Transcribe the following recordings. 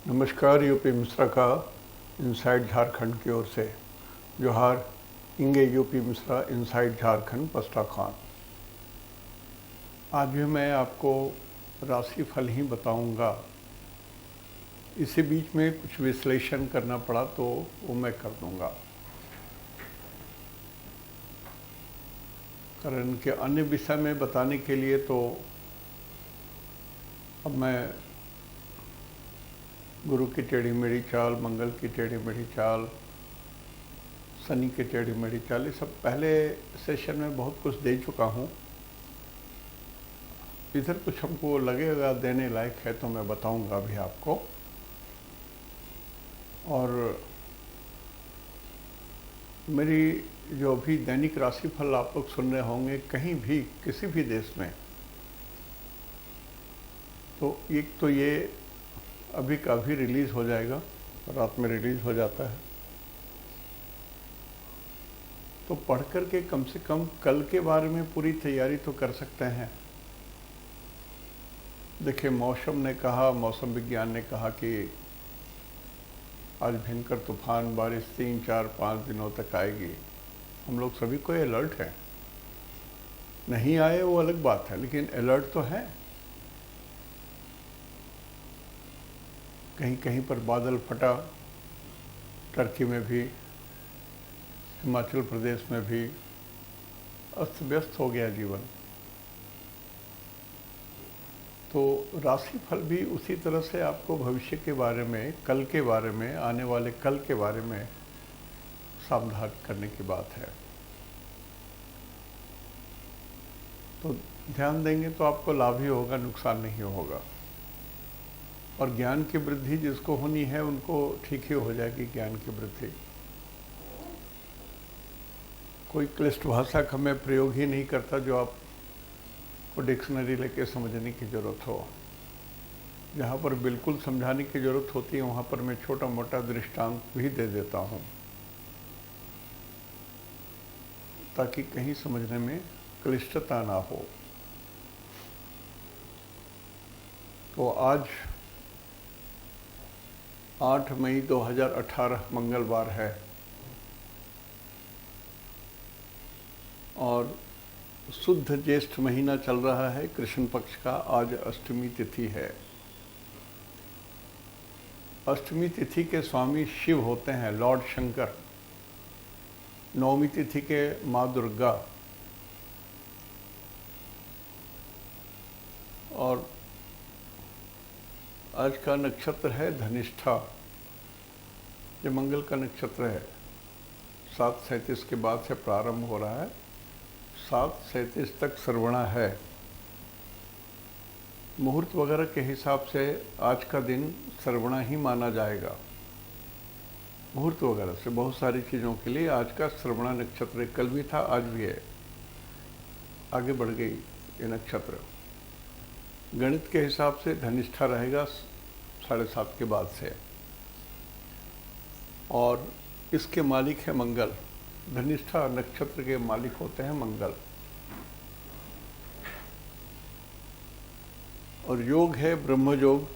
नमस्कार। यूपी मिश्रा का इनसाइड झारखंड की ओर से जोहार। इंगे यूपी मिश्रा इनसाइड झारखंड पस्ता खान। आज भी मैं आपको राशिफल ही बताऊंगा। इसी बीच में कुछ विश्लेषण करना पड़ा तो वो मैं कर दूंगा, कारण के अन्य विषय में बताने के लिए तो अब मैं गुरु की टेढ़ी मेढ़ी चाल, मंगल की टेढ़ी मेढ़ी चाल, शनि की टेढ़ी मेढ़ी चाल, ये सब पहले सेशन में बहुत कुछ दे चुका हूँ। इधर कुछ हमको लगेगा देने लायक है तो मैं बताऊंगा अभी आपको। और मेरी जो अभी दैनिक राशिफल आप लोग सुन रहे होंगे कहीं भी किसी भी देश में, तो एक तो ये अभी का अभी रिलीज़ हो जाएगा, रात में रिलीज़ हो जाता है, तो पढ़ कर के कम से कम कल के बारे में पूरी तैयारी तो कर सकते हैं। देखिए, मौसम विज्ञान ने कहा कि आज भयंकर तूफान बारिश 3, 4, 5 दिनों तक आएगी। हम लोग सभी को अलर्ट है, नहीं आए वो अलग बात है, लेकिन अलर्ट तो है। कहीं कहीं पर बादल फटा, टर्की में भी, हिमाचल प्रदेश में भी अस्त व्यस्त हो गया जीवन। तो राशिफल भी उसी तरह से आपको भविष्य के बारे में, कल के बारे में, आने वाले कल के बारे में सावधान करने की बात है। तो ध्यान देंगे तो आपको लाभ ही होगा, नुकसान नहीं होगा। और ज्ञान की वृद्धि जिसको होनी है उनको ठीक ही हो जाएगी ज्ञान की वृद्धि। कोई क्लिष्ट भाषा का मैं प्रयोग ही नहीं करता जो आपको डिक्शनरी लेके समझने की ज़रूरत हो। जहाँ पर बिल्कुल समझाने की ज़रूरत होती है वहाँ पर मैं छोटा मोटा दृष्टांत भी दे देता हूँ, ताकि कहीं समझने में क्लिष्टता ना हो। तो आज 8 मई 2018 मंगलवार है और शुद्ध ज्येष्ठ महीना चल रहा है, कृष्ण पक्ष का। आज अष्टमी तिथि है। अष्टमी तिथि के स्वामी शिव होते हैं, लॉर्ड शंकर। नवमी तिथि के माँ दुर्गा। और आज का नक्षत्र है धनिष्ठा, ये मंगल का नक्षत्र है। 7:37 के बाद से प्रारंभ हो रहा है, 7:37 तक श्रवणा है। मुहूर्त वगैरह के हिसाब से आज का दिन श्रवणा ही माना जाएगा। मुहूर्त वगैरह से बहुत सारी चीज़ों के लिए आज का श्रवणा नक्षत्र, कल भी था आज भी है, आगे बढ़ गई ये नक्षत्र। गणित के हिसाब से धनिष्ठा रहेगा 7:30 के बाद से, और इसके मालिक है मंगल। धनिष्ठा नक्षत्र के मालिक होते हैं मंगल। और योग है ब्रह्म योग।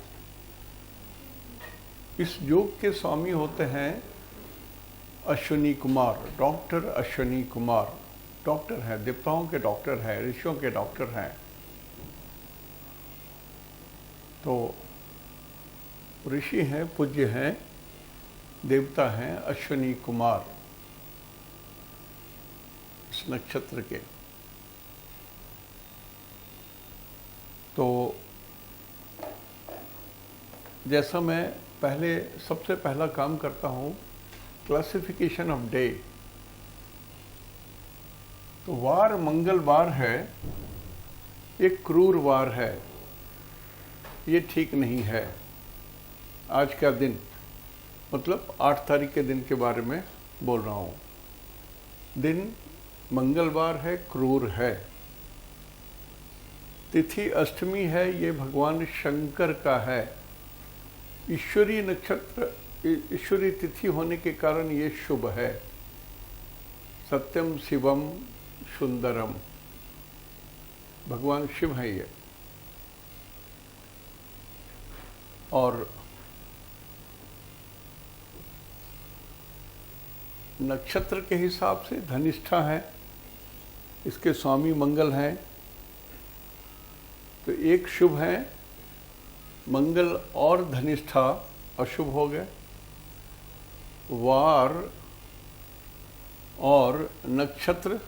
इस योग के स्वामी होते हैं अश्विनी कुमार, डॉक्टर अश्विनी कुमार। डॉक्टर हैं, देवताओं के डॉक्टर हैं, ऋषियों के डॉक्टर हैं। तो ऋषि हैं, पूज्य हैं, देवता हैं अश्विनी कुमार इस नक्षत्र के। तो जैसा मैं पहले सबसे पहला काम करता हूँ, क्लासिफिकेशन ऑफ डे। तो वार मंगलवार है, एक क्रूर वार है, ये ठीक नहीं है। आज का दिन मतलब 8 तारीख के दिन के बारे में बोल रहा हूँ। दिन मंगलवार है, क्रूर है। तिथि अष्टमी है, ये भगवान शंकर का है। ईश्वरीय नक्षत्र, ईश्वरीय तिथि होने के कारण ये शुभ है। सत्यम शिवम सुंदरम, भगवान शिव है ये। और नक्षत्र के हिसाब से धनिष्ठा है, इसके स्वामी मंगल हैं, तो एक शुभ है, मंगल और धनिष्ठा अशुभ हो गए। वार और नक्षत्र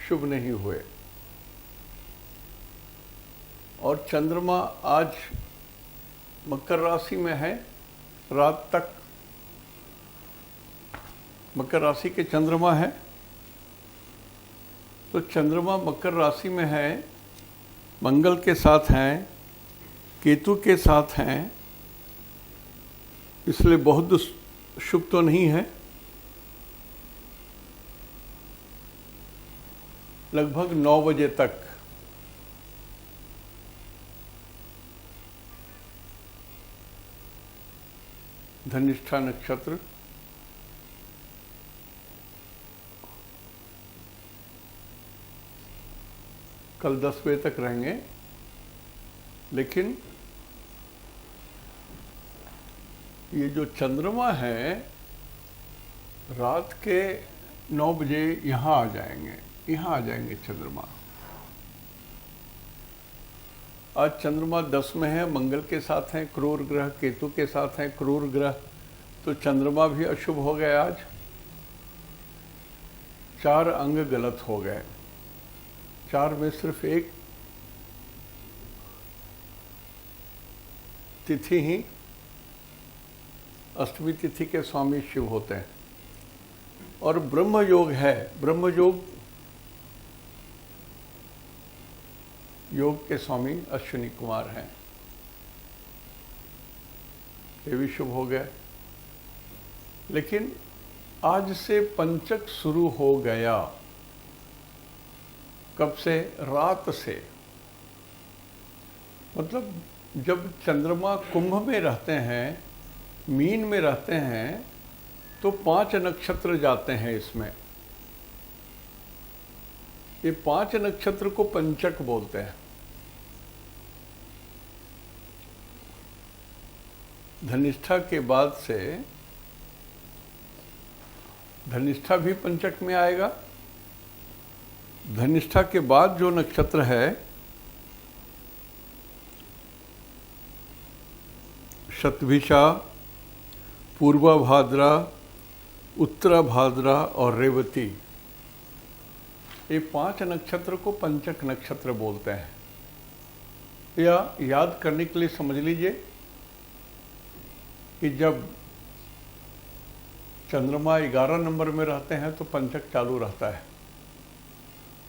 शुभ नहीं हुए। और चंद्रमा आज मकर राशि में है, रात तक मकर राशि के चंद्रमा है, तो चंद्रमा मकर राशि में है, मंगल के साथ हैं, केतु के साथ हैं, इसलिए बहुत शुभ तो नहीं है। लगभग 9 बजे तक धनिष्ठा नक्षत्र कल 10 बजे तक रहेंगे, लेकिन ये जो चंद्रमा है रात के 9 बजे यहाँ आ जाएंगे चंद्रमा। आज चंद्रमा 10 में है, मंगल के साथ हैं, क्रूर ग्रह केतु के साथ हैं, क्रूर ग्रह, तो चंद्रमा भी अशुभ हो गए। आज 4 अंग गलत हो गए, 4 में सिर्फ एक तिथि ही, अष्टमी तिथि के स्वामी शिव होते हैं। और ब्रह्म योग है, ब्रह्म योग के स्वामी अश्विनी कुमार हैं, ये भी शुभ हो गया। लेकिन आज से पंचक शुरू हो गया। कब से? रात से। मतलब जब चंद्रमा कुंभ में रहते हैं, मीन में रहते हैं, तो 5 नक्षत्र जाते हैं इसमें। ये 5 नक्षत्र को पंचक बोलते हैं। धनिष्ठा के बाद से धनिष्ठा भी पंचक में आएगा। धनिष्ठा के बाद जो नक्षत्र है शतभिषा, पूर्वा भाद्रा, उत्तरा भाद्रा और रेवती, ये 5 नक्षत्र को पंचक नक्षत्र बोलते हैं। या याद करने के लिए समझ लीजिए कि जब चंद्रमा 11 नंबर में रहते हैं तो पंचक चालू रहता है,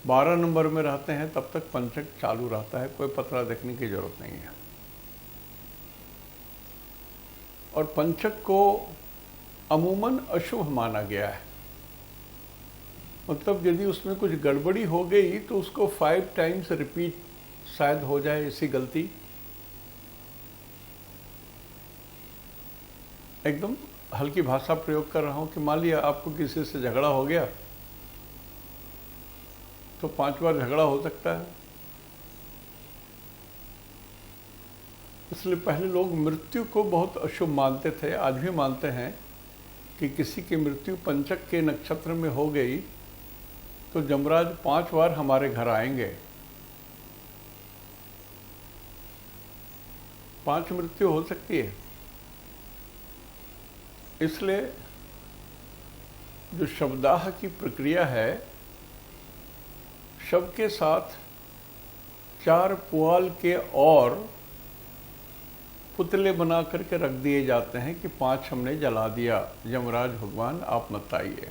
12 नंबर में रहते हैं तब तक पंचक चालू रहता है, कोई पतरा देखने की जरूरत नहीं है। और पंचक को अमूमन अशुभ माना गया है। मतलब यदि उसमें कुछ गड़बड़ी हो गई तो उसको 5 टाइम्स रिपीट शायद हो जाए, ऐसी गलती। एकदम हल्की भाषा प्रयोग कर रहा हूं कि मान लिया आपको किसी से झगड़ा हो गया तो 5 बार झगड़ा हो सकता है। इसलिए पहले लोग मृत्यु को बहुत अशुभ मानते थे, आज भी मानते हैं कि किसी की मृत्यु पंचक के नक्षत्र में हो गई तो यमराज 5 बार हमारे घर आएंगे। 5 मृत्यु हो सकती है। इसलिए जो शवदाह की प्रक्रिया है, शव के साथ 4 पुआल के और पुतले बना करके रख दिए जाते हैं कि 5 हमने जला दिया, यमराज भगवान आप मत आइए।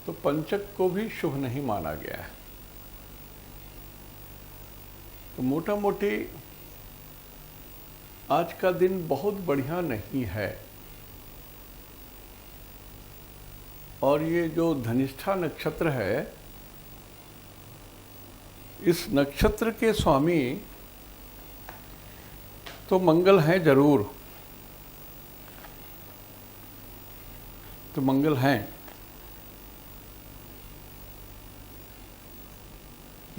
तो पंचक को भी शुभ नहीं माना गया है। तो मोटा मोटी आज का दिन बहुत बढ़िया नहीं है। और ये जो धनिष्ठा नक्षत्र है, इस नक्षत्र के स्वामी तो मंगल हैं जरूर, तो मंगल हैं,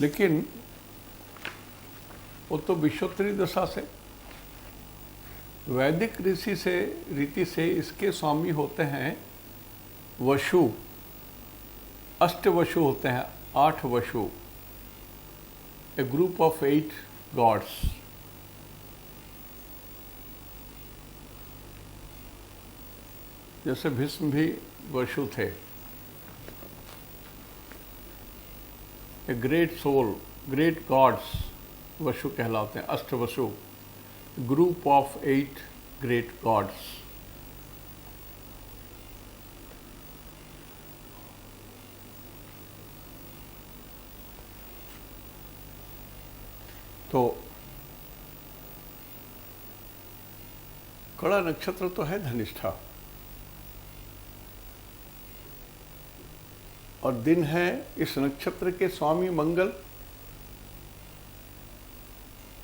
लेकिन वो तो विषोत्तरी दशा से, वैदिक रीति से इसके स्वामी होते हैं वसु। अष्टवसु होते हैं, 8 वसु, ए ग्रुप ऑफ 8 गॉड्स। जैसे भीष्म भी वसु थे। A great soul, great gods वसु कहलाते हैं, अष्टवसु, ग्रुप ऑफ 8 ग्रेट गॉड्स। तो कड़ा नक्षत्र तो है धनिष्ठा, और दिन है इस नक्षत्र के स्वामी मंगल।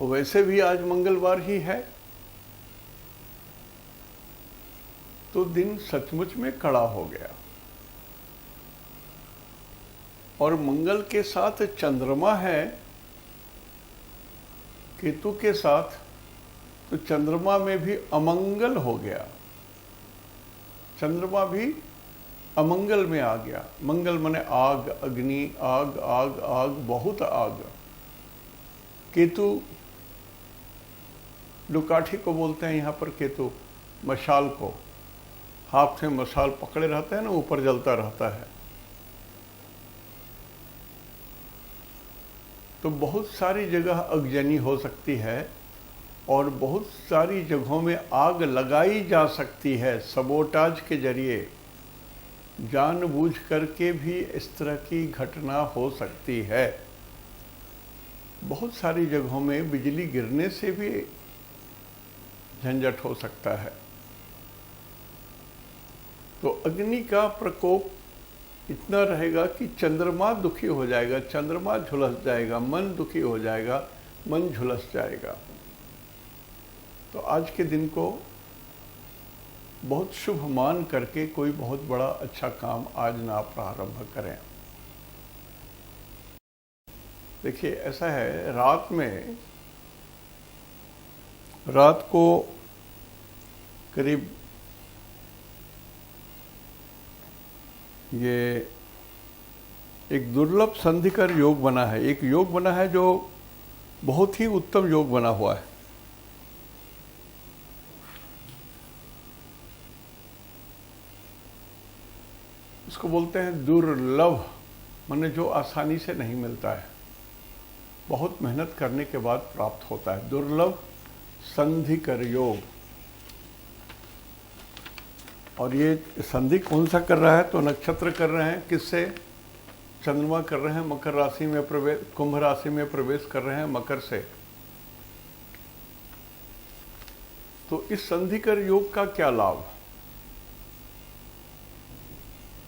वैसे भी आज मंगलवार ही है, तो दिन सचमुच में कड़ा हो गया। और मंगल के साथ चंद्रमा है, केतु के साथ, तो चंद्रमा में भी अमंगल हो गया। चंद्रमा भी अमंगल में आ गया। मंगल माने आग, अग्नि, आग आग आग, बहुत आग। केतु लुकाठी को बोलते हैं यहाँ पर, केतु मशाल को, हाथ में मशाल पकड़े रहते हैं ना, ऊपर जलता रहता है। तो बहुत सारी जगह अगजनी हो सकती है, और बहुत सारी जगहों में आग लगाई जा सकती है सबोटाज के जरिए। जानबूझ करके भी इस तरह की घटना हो सकती है। बहुत सारी जगहों में बिजली गिरने से भी झंझट हो सकता है। तो अग्नि का प्रकोप इतना रहेगा कि चंद्रमा दुखी हो जाएगा, चंद्रमा झुलस जाएगा, मन दुखी हो जाएगा, मन झुलस जाएगा। तो आज के दिन को बहुत शुभ मान करके कोई बहुत बड़ा अच्छा काम आज ना प्रारंभ करें। देखिए ऐसा है, रात को करीब ये एक दुर्लभ संधिकर योग बना है। एक योग बना है जो बहुत ही उत्तम योग बना हुआ है। इसको बोलते हैं दुर्लभ, माने जो आसानी से नहीं मिलता है, बहुत मेहनत करने के बाद प्राप्त होता है। दुर्लभ संधिकर योग। और ये संधि कौन सा कर रहा है? तो नक्षत्र कर रहे हैं, किससे? चंद्रमा कर रहे हैं मकर राशि में प्रवेश, कुंभ राशि में प्रवेश कर रहे हैं मकर से। तो इस संधिकर योग का क्या लाभ?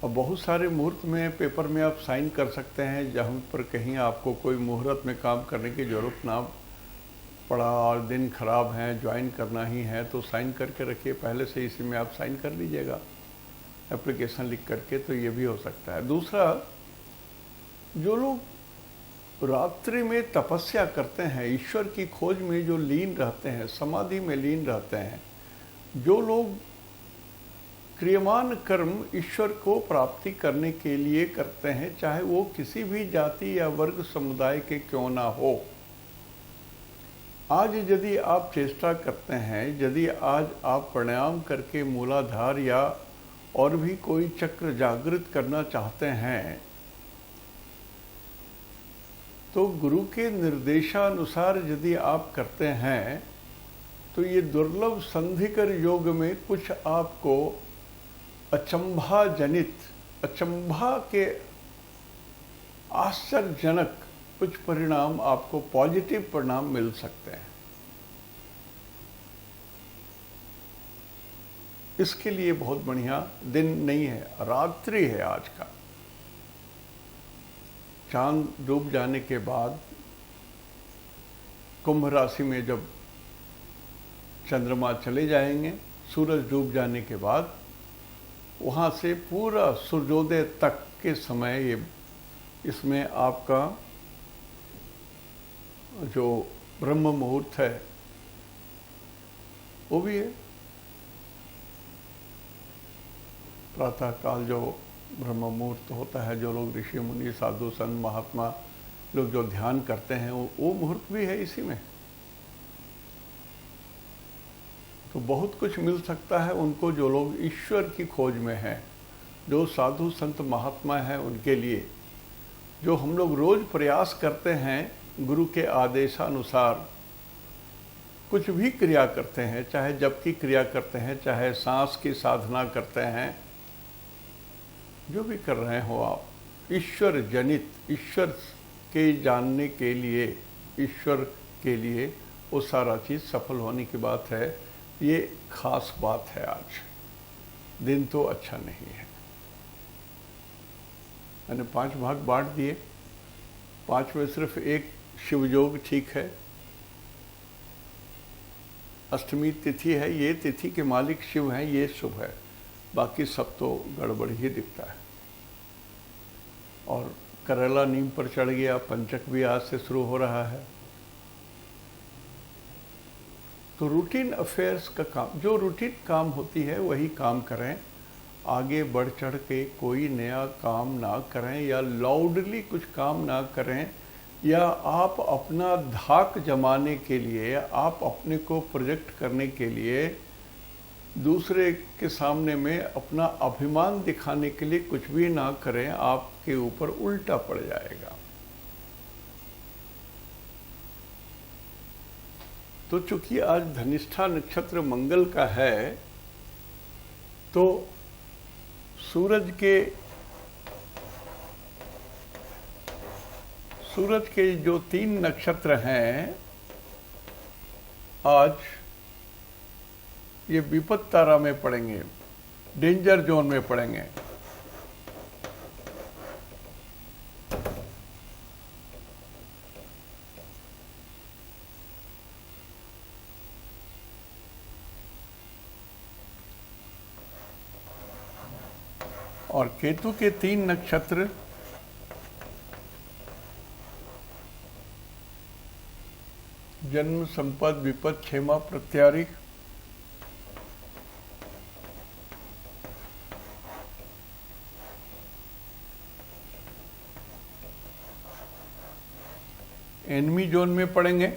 और बहुत सारे मुहूर्त में पेपर में आप साइन कर सकते हैं, जहाँ पर कहीं आपको कोई मुहूर्त में काम करने की जरूरत ना पड़ा और दिन खराब है, ज्वाइन करना ही है, तो साइन करके रखिए पहले से, इसी में आप साइन कर लीजिएगा एप्लीकेशन लिख करके। तो ये भी हो सकता है। दूसरा, जो लोग रात्रि में तपस्या करते हैं, ईश्वर की खोज में जो लीन रहते हैं, समाधि में लीन रहते हैं, जो लोग क्रियमान कर्म ईश्वर को प्राप्ति करने के लिए करते हैं, चाहे वो किसी भी जाति या वर्ग समुदाय के क्यों ना हो, आज यदि आप चेष्टा करते हैं, यदि आज आप प्राणायाम करके मूलाधार या और भी कोई चक्र जागृत करना चाहते हैं, तो गुरु के निर्देशानुसार यदि आप करते हैं, तो ये दुर्लभ संधिकर योग में कुछ आपको अचंभा जनित, अचंभा के आश्चर्यजनक कुछ परिणाम, आपको पॉजिटिव परिणाम मिल सकते हैं। इसके लिए बहुत बढ़िया दिन नहीं है, रात्रि है आज का। चांद डूब जाने के बाद कुंभ राशि में जब चंद्रमा चले जाएंगे, सूरज डूब जाने के बाद वहाँ से पूरा सूर्योदय तक के समय ये इसमें आपका जो ब्रह्म मुहूर्त है, वो भी है। प्रातः काल जो ब्रह्म मुहूर्त होता है, जो लोग ऋषि मुनि साधु संत महात्मा लोग जो ध्यान करते हैं, वो मुहूर्त भी है इसी में। तो बहुत कुछ मिल सकता है उनको जो लोग ईश्वर की खोज में हैं, जो साधु संत महात्मा हैं, उनके लिए जो हम लोग रोज प्रयास करते हैं गुरु के आदेशानुसार कुछ भी क्रिया करते हैं, चाहे जप की क्रिया करते हैं, चाहे सांस की साधना करते हैं, जो भी कर रहे हो आप, ईश्वर जनित, ईश्वर के जानने के लिए, ईश्वर के वो सारा चीज़ सफल होने की बात है। ये खास बात है। आज दिन तो अच्छा नहीं है। मैंने 5 भाग बांट दिए, 5 में सिर्फ एक शिवयोग ठीक है, अष्टमी तिथि है, ये तिथि के मालिक शिव हैं, ये शुभ है, बाकी सब तो गड़बड़ ही दिखता है। और करेला नीम पर चढ़ गया, पंचक भी आज से शुरू हो रहा है। तो रूटीन अफेयर्स का काम, जो रूटीन काम होती है वही काम करें, आगे बढ़ चढ़ के कोई नया काम ना करें, या लाउडली कुछ काम ना करें, या आप अपना धाक जमाने के लिए, आप अपने को प्रोजेक्ट करने के लिए, दूसरे के सामने में अपना अभिमान दिखाने के लिए कुछ भी ना करें, आपके ऊपर उल्टा पड़ जाएगा। तो चूंकि आज धनिष्ठा नक्षत्र मंगल का है, तो सूरज के जो 3 नक्षत्र हैं, आज ये विपद तारा में पड़ेंगे, डेंजर जोन में पड़ेंगे। और केतु के 3 नक्षत्र जन्म, संपद, विपद, क्षेमा, प्रत्यारी, एनमी जोन में पड़ेंगे।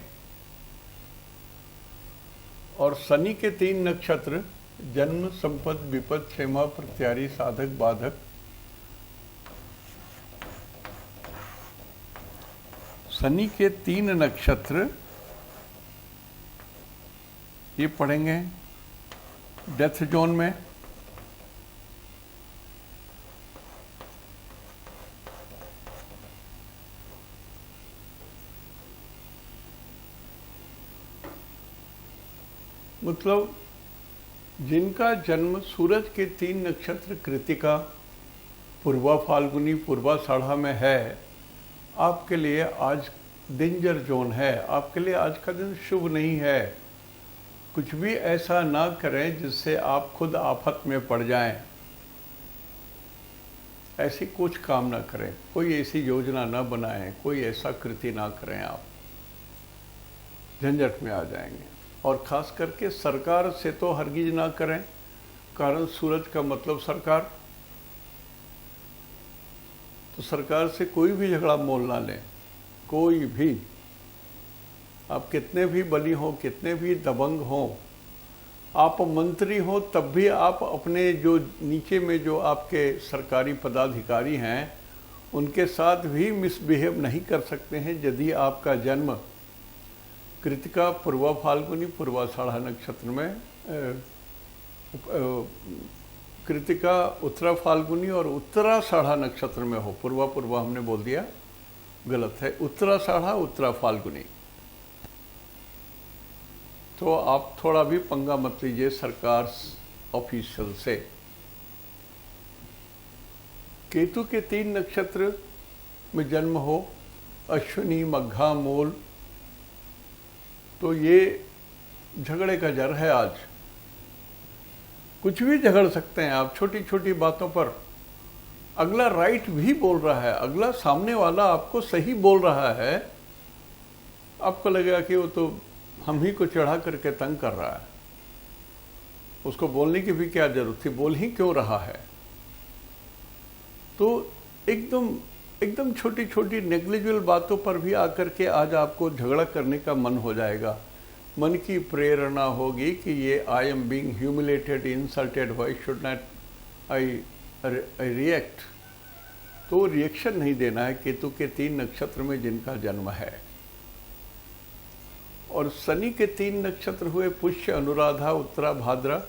और शनि के 3 नक्षत्र जन्म, संपद, विपद, क्षेमा, प्रत्यारी, साधक, बाधक, शनि के 3 नक्षत्र ये पड़ेंगे डेथ जोन में। मतलब जिनका जन्म सूरज के 3 नक्षत्र कृतिका, पूर्वा फाल्गुनी, पूर्वाषाढ़ा में है, आपके लिए आज डेंजर जोन है। आपके लिए आज का दिन शुभ नहीं है। कुछ भी ऐसा ना करें जिससे आप खुद आफत में पड़ जाएं। ऐसी कुछ काम ना करें, कोई ऐसी योजना ना बनाएं, कोई ऐसा कृति ना करें, आप झंझट में आ जाएंगे। और खास करके सरकार से तो हरगिज ना करें, कारण सूरज का मतलब सरकार। तो सरकार से कोई भी झगड़ा मोल ना लें, कोई भी। आप कितने भी बली हो, कितने भी दबंग हो, आप मंत्री हो, तब भी आप अपने जो नीचे में जो आपके सरकारी पदाधिकारी हैं, उनके साथ भी मिसबिहेव नहीं कर सकते हैं यदि आपका जन्म कृतिका, पूर्वा फाल्गुनी, पूर्वाषाढ़ा नक्षत्र में, कृतिका, उत्तरा फाल्गुनी और उत्तराषाढ़ा नक्षत्र में हो। पूर्वा हमने बोल दिया, गलत है, उत्तराषाढ़ा, उत्तरा फाल्गुनी। तो आप थोड़ा भी पंगा मत लीजिए सरकार ऑफिशियल से। केतु के 3 नक्षत्र में जन्म हो, अश्विनी, मघा, मूल, तो ये झगड़े का जर है। आज कुछ भी झगड़ सकते हैं आप, छोटी छोटी बातों पर। अगला राइट भी बोल रहा है, अगला सामने वाला आपको सही बोल रहा है, आपको लगेगा कि वो तो हम ही को चढ़ा करके तंग कर रहा है। उसको बोलने की भी क्या जरूरत थी, बोल ही क्यों रहा है। तो एकदम एकदम छोटी छोटी नेग्लिजिबल बातों पर भी आकर के आज आपको झगड़ा करने का मन हो जाएगा। मन की प्रेरणा होगी कि ये I am being humiliated, insulted, why should not I react. तो रिएक्शन नहीं देना है केतु के 3 नक्षत्र में जिनका जन्म है। और शनि के 3 नक्षत्र हुए पुष्य, अनुराधा, उत्तरा, भाद्रा।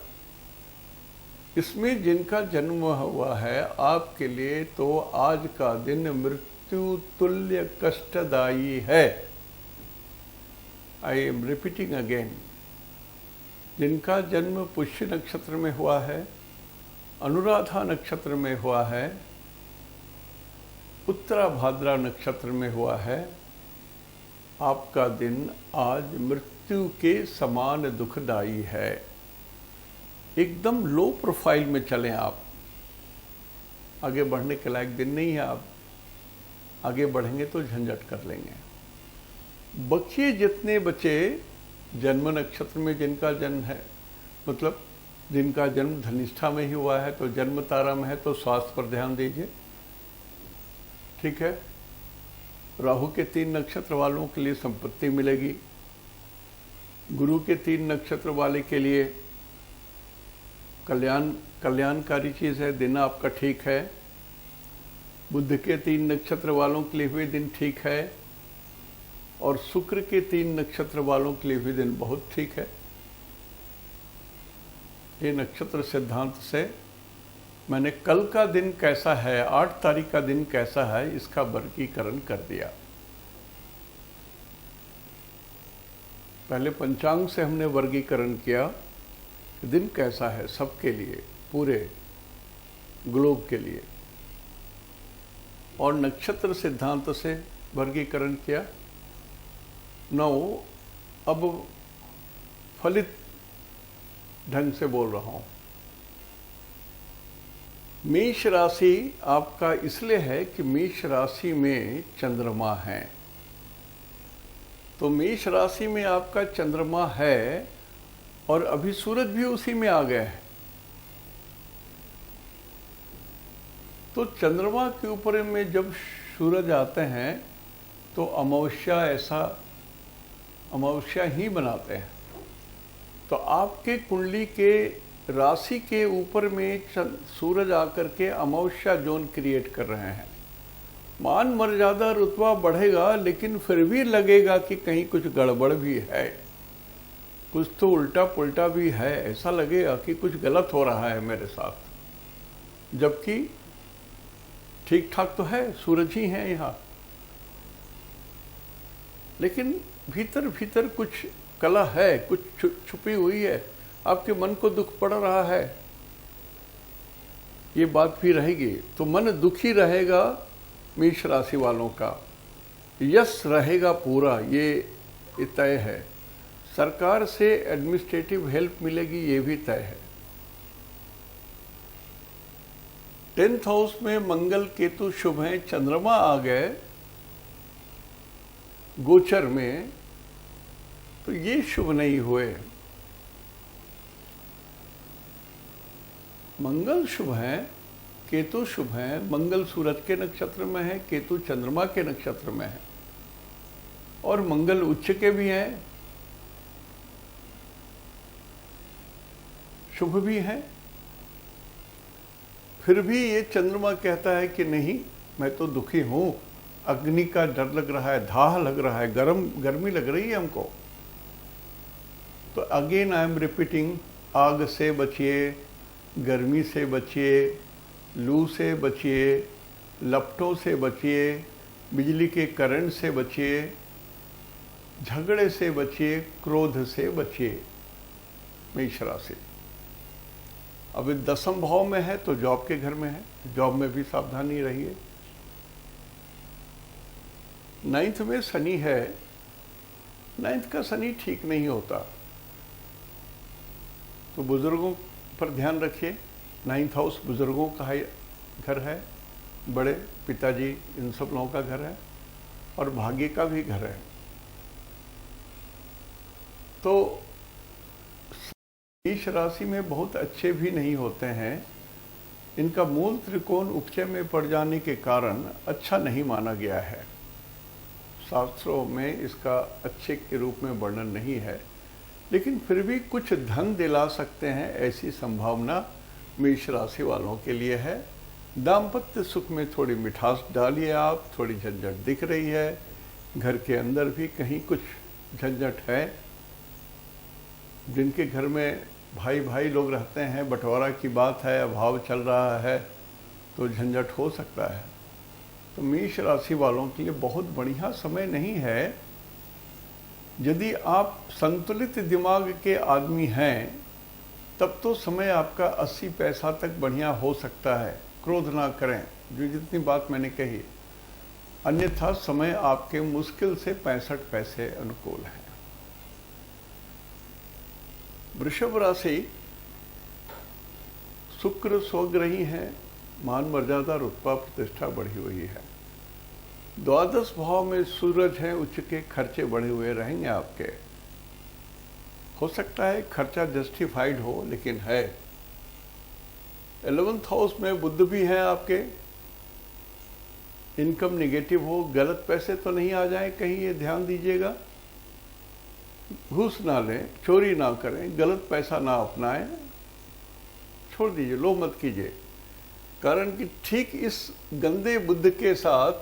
इसमें जिनका जन्म हुआ है आपके लिए तो आज का दिन मृत्यु तुल्य कष्टदायी है। आई एम रिपीटिंग अगेन, जिनका जन्म पुष्य नक्षत्र में हुआ है, अनुराधा नक्षत्र में हुआ है, उत्तरा भाद्रा नक्षत्र में हुआ है, आपका दिन आज मृत्यु के समान दुखदायी है। एकदम लो प्रोफाइल में चलें आप, आगे बढ़ने के लायक दिन नहीं है। आप आगे बढ़ेंगे तो झंझट कर लेंगे। बच्चे जितने बचे जन्म नक्षत्र में जिनका जन्म है, मतलब जिनका जन्म धनिष्ठा में ही हुआ है, तो जन्म तारा में है, तो स्वास्थ्य पर ध्यान दीजिए, ठीक है। राहु के 3 नक्षत्र वालों के लिए संपत्ति मिलेगी। गुरु के 3 नक्षत्र वाले के लिए कल्याणकारी चीज है, दिन आपका ठीक है। बुध के 3 नक्षत्र वालों के लिए हुए दिन ठीक है, और शुक्र के 3 नक्षत्र वालों के लिए हुए दिन बहुत ठीक है। ये नक्षत्र सिद्धांत से मैंने कल का दिन कैसा है, 8 तारीख का दिन कैसा है, इसका वर्गीकरण कर दिया। पहले पंचांग से हमने वर्गीकरण किया कि दिन कैसा है सबके लिए, पूरे ग्लोब के लिए, और नक्षत्र सिद्धांत से वर्गीकरण किया। अब फलित ढंग से बोल रहा हूं। मेष राशि आपका इसलिए है कि मेष राशि में चंद्रमा है, तो मेष राशि में आपका चंद्रमा है और अभी सूरज भी उसी में आ गया है। तो चंद्रमा के ऊपर में जब सूरज आते हैं तो अमावस्या ही बनाते हैं। तो आपके कुंडली के राशि के ऊपर में सूरज आकर के अमावस्या जोन क्रिएट कर रहे हैं। मान मर्यादा रुतबा बढ़ेगा, लेकिन फिर भी लगेगा कि कहीं कुछ गड़बड़ भी है, कुछ तो उल्टा पुल्टा भी है। ऐसा लगेगा कि कुछ गलत हो रहा है मेरे साथ, जबकि ठीक ठाक तो है, सूरज ही है यहाँ। लेकिन भीतर भीतर कुछ कला है, कुछ छुपी हुई है, आपके मन को दुख पड़ रहा है, ये बात भी रहेगी। तो मन दुखी रहेगा मेष राशि वालों का, यश रहेगा पूरा, ये तय है। सरकार से एडमिनिस्ट्रेटिव हेल्प मिलेगी, ये भी तय है। 10th हाउस में मंगल केतु शुभ हैं, चंद्रमा आ गए गोचर में, तो ये शुभ नहीं हुए। मंगल शुभ है, केतु शुभ है। मंगल सूरज के नक्षत्र में है, केतु चंद्रमा के नक्षत्र में है, और मंगल उच्च के भी हैं, शुभ भी है। फिर भी ये चंद्रमा कहता है कि नहीं, मैं तो दुखी हूं, अग्नि का डर लग रहा है, दाह लग रहा है, गर्मी लग रही है हमको। तो अगेन आई एम रिपीटिंग, आग से बचिए, गर्मी से बचिए, लू से बचिए, लपटों से बचिए, बिजली के करंट से बचिए, झगड़े से बचिए, क्रोध से बचिए। मेष राशि अभी 10th भाव में है तो जॉब के घर में है, जॉब में भी सावधानी रहिए। 9th में शनि है, 9th का शनि ठीक नहीं होता, तो बुजुर्गों पर ध्यान रखिए। 9th हाउस बुजुर्गों का घर है, बड़े पिताजी इन सब लोगों का घर है, और भाग्य का भी घर है। तो मेष राशि में बहुत अच्छे भी नहीं होते हैं। इनका मूल त्रिकोण उपचय में पड़ जाने के कारण अच्छा नहीं माना गया है। शास्त्रों में इसका अच्छे के रूप में वर्णन नहीं है, लेकिन फिर भी कुछ धन दिला सकते हैं ऐसी संभावना मेष राशि वालों के लिए है। दाम्पत्य सुख में थोड़ी मिठास डालिए आप, थोड़ी झंझट दिख रही है। घर के अंदर भी कहीं कुछ झंझट है। जिनके घर में भाई भाई लोग रहते हैं, बंटवारा की बात है, अभाव चल रहा है, तो झंझट हो सकता है। तो मेष राशि वालों के लिए बहुत बढ़िया समय नहीं है। यदि आप संतुलित दिमाग के आदमी हैं, तब तो समय आपका 80 पैसा तक बढ़िया हो सकता है। क्रोध ना करें, जो जितनी बात मैंने कही, अन्यथा समय आपके मुश्किल से 65 पैसे अनुकूल है। वृषभ राशि, शुक्र स्वग्रही है, मान मर्यादा रुतबा प्रतिष्ठा बढ़ी हुई है। द्वादश भाव में सूरज है, उच्च के खर्चे बढ़े हुए रहेंगे आपके। हो सकता है खर्चा जस्टिफाइड हो, लेकिन है। 11th हाउस में बुध भी है आपके। इनकम निगेटिव हो, गलत पैसे तो नहीं आ जाए कहीं, ये ध्यान दीजिएगा। घूस ना लें, चोरी ना करें, गलत पैसा ना अपनाएं, छोड़ दीजिए, लोभ मत कीजिए। कारण कि ठीक इस गंदे बुध के साथ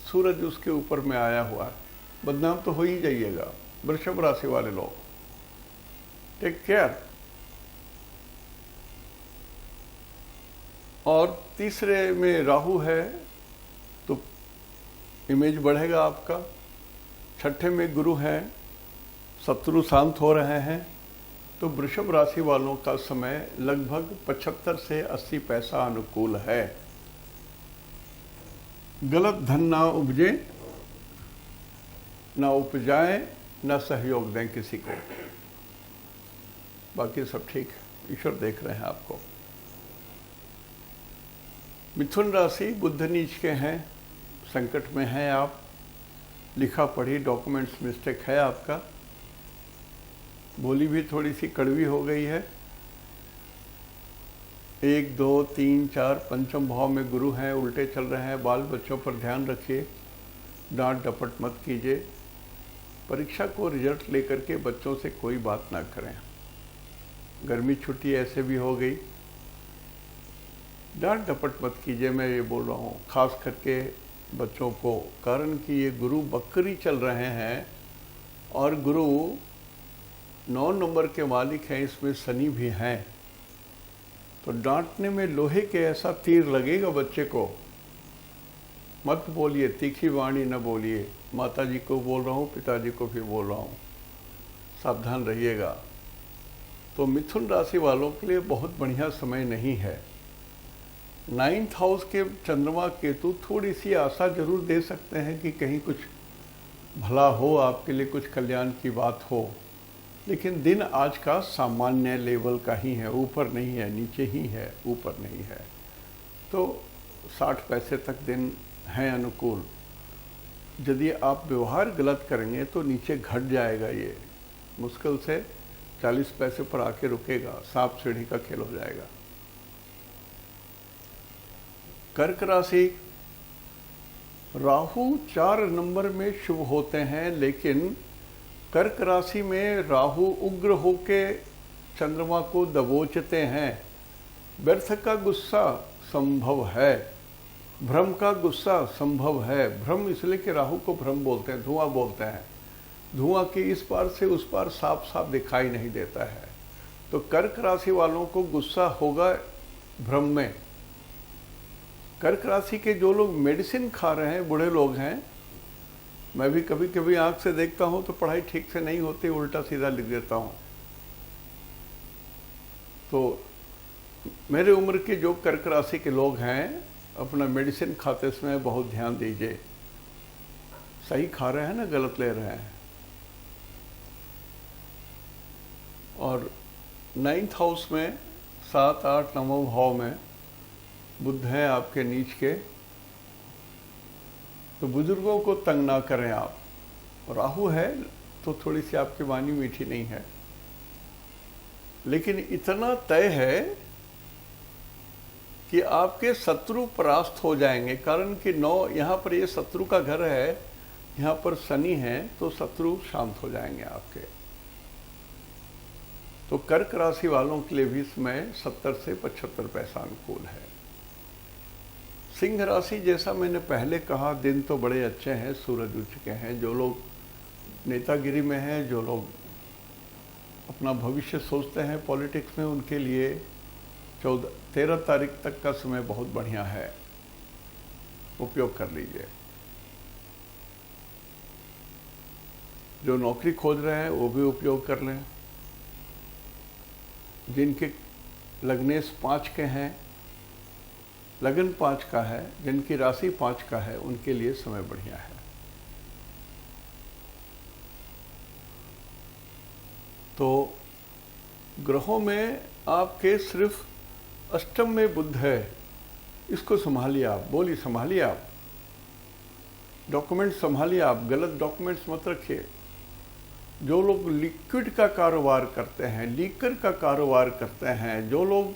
सूरज उसके ऊपर में आया हुआ है। बदनाम तो हो ही जाइएगा वृषभ राशि वाले लोग। Take care. और तीसरे में राहु है, तो इमेज बढ़ेगा आपका। छठे में गुरु है, शत्रु शांत हो रहे हैं। तो वृषभ राशि वालों का समय लगभग 75 से 80 पैसा अनुकूल है। गलत धन ना उपजे, ना उपजाए, ना सहयोग दें किसी को। बाकी सब ठीक है, ईश्वर देख रहे हैं आपको। मिथुन राशि, बुध नीच के हैं, संकट में हैं आप। लिखा पढ़ी डॉक्यूमेंट्स मिस्टेक है आपका। बोली भी थोड़ी सी कड़वी हो गई है। 1, 2, 3, 4 पंचम भाव में गुरु हैं, उल्टे चल रहे हैं। बाल बच्चों पर ध्यान रखिए, डांट डपट मत कीजिए। परीक्षा को रिजल्ट लेकर के बच्चों से कोई बात ना करें। गर्मी छुट्टी ऐसे भी हो गई, डांट डपट मत कीजिए। मैं ये बोल रहा हूँ खास करके बच्चों को, कारण कि ये गुरु बकरी चल रहे हैं और गुरु 9 नंबर के मालिक हैं, इसमें शनि भी हैं। तो डांटने में लोहे के ऐसा तीर लगेगा बच्चे को। मत बोलिए, तीखी वाणी न बोलिए। माता जी को बोल रहा हूँ, पिताजी को भी बोल रहा हूँ, सावधान रहिएगा। तो मिथुन राशि वालों के लिए बहुत बढ़िया समय नहीं है। 9th हाउस के चंद्रमा केतु थोड़ी सी आशा जरूर दे सकते हैं कि कहीं कुछ भला हो, आपके लिए कुछ कल्याण की बात हो, लेकिन दिन आज का सामान्य लेवल का ही है, ऊपर नहीं है, नीचे ही है, ऊपर नहीं है। तो 60 पैसे तक दिन है अनुकूल। यदि आप व्यवहार गलत करेंगे तो नीचे घट जाएगा, ये मुश्किल से 40 पैसे पर आके रुकेगा, सांप सीढ़ी का खेल हो जाएगा। कर्क राशि, राहु 4 नंबर में शुभ होते हैं, लेकिन कर्क राशि में राहु उग्र होके चंद्रमा को दबोचते हैं। व्यर्थ का गुस्सा संभव है, भ्रम का गुस्सा संभव है। भ्रम इसलिए कि राहु को भ्रम बोलते हैं, धुआं बोलते हैं। धुआं के इस पार से उस पार साफ साफ दिखाई नहीं देता है। तो कर्क राशि वालों को गुस्सा होगा भ्रम में। कर्क राशि के जो लोग मेडिसिन खा रहे हैं, बूढ़े लोग हैं, मैं भी कभी कभी आंख से देखता हूं तो पढ़ाई ठीक से नहीं होती, उल्टा सीधा लिख देता हूं। तो मेरे उम्र के जो कर्क राशि के लोग हैं, अपना मेडिसिन खाते समय बहुत ध्यान दीजिए, सही खा रहे हैं ना, गलत ले रहे हैं। और 9th हाउस में 7, 8, 9 भाव में बुध है आपके नीच के। तो बुजुर्गों को तंग ना करें आप। राहु है तो थोड़ी सी आपकी वाणी मीठी नहीं है। लेकिन इतना तय है कि आपके शत्रु परास्त हो जाएंगे, कारण कि 9 यहाँ पर ये शत्रु का घर है, यहाँ पर शनि है, तो शत्रु शांत हो जाएंगे आपके। तो कर्क राशि वालों के लिए भी इसमें 70 से 75 पैसा अनुकूल है। सिंह राशि, जैसा मैंने पहले कहा, दिन तो बड़े अच्छे हैं, सूरज उच्च के हैं। जो लोग नेतागिरी में हैं, जो लोग अपना भविष्य सोचते हैं पॉलिटिक्स में, उनके लिए 13 तारीख तक का समय बहुत बढ़िया है, उपयोग कर लीजिए। जो नौकरी खोज रहे हैं वो भी उपयोग कर लें। जिनके लग्नेश 5 के हैं, लगन 5 का है, जिनकी राशि 5 का है, उनके लिए समय बढ़िया है। तो ग्रहों में आपके सिर्फ अष्टम में बुध है, इसको संभालिए आप, बोलिए संभालिए आप, डॉक्यूमेंट संभालिए आप, गलत डॉक्यूमेंट्स मत रखिए। जो लोग लिक्विड का कारोबार करते हैं, लीकर का कारोबार करते हैं, जो लोग